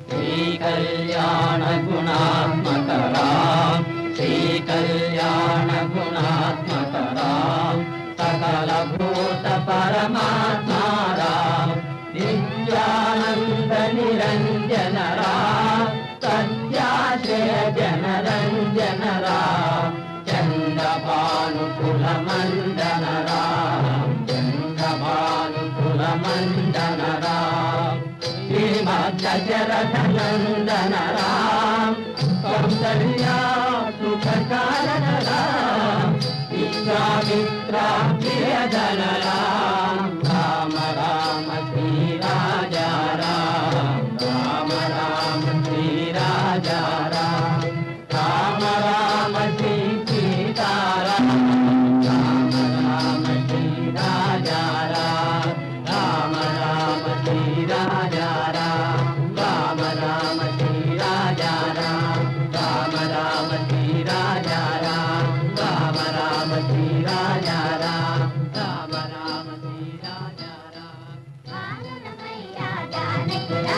श्री कल्याण गुणात्मक राम, श्री कल्याण गुणात्मक राम, सकल भूत परमात्मा राम, नित्यानंद निरंजन राम, सत्याश्रय जनरंजन राम, चंद्रभानुकुल मंडन राम, चंद्रभानुकुल मंडन राम, श्रीमद्दशरथ नंदन राम, कौसल्या सुख कारण राम, विश्वामित्रा प्रियजन राम, राम राम श्री राजा राम, राम राम श्री राजा राम, राम राम श्री सीता राम, राम राम श्री राजा राम, राम राम श्री राजा राम, राम राम श्री राजा राम, राम राम श्री राजा राम, राम राम श्री राजा राम, राम राम श्री राजा राम।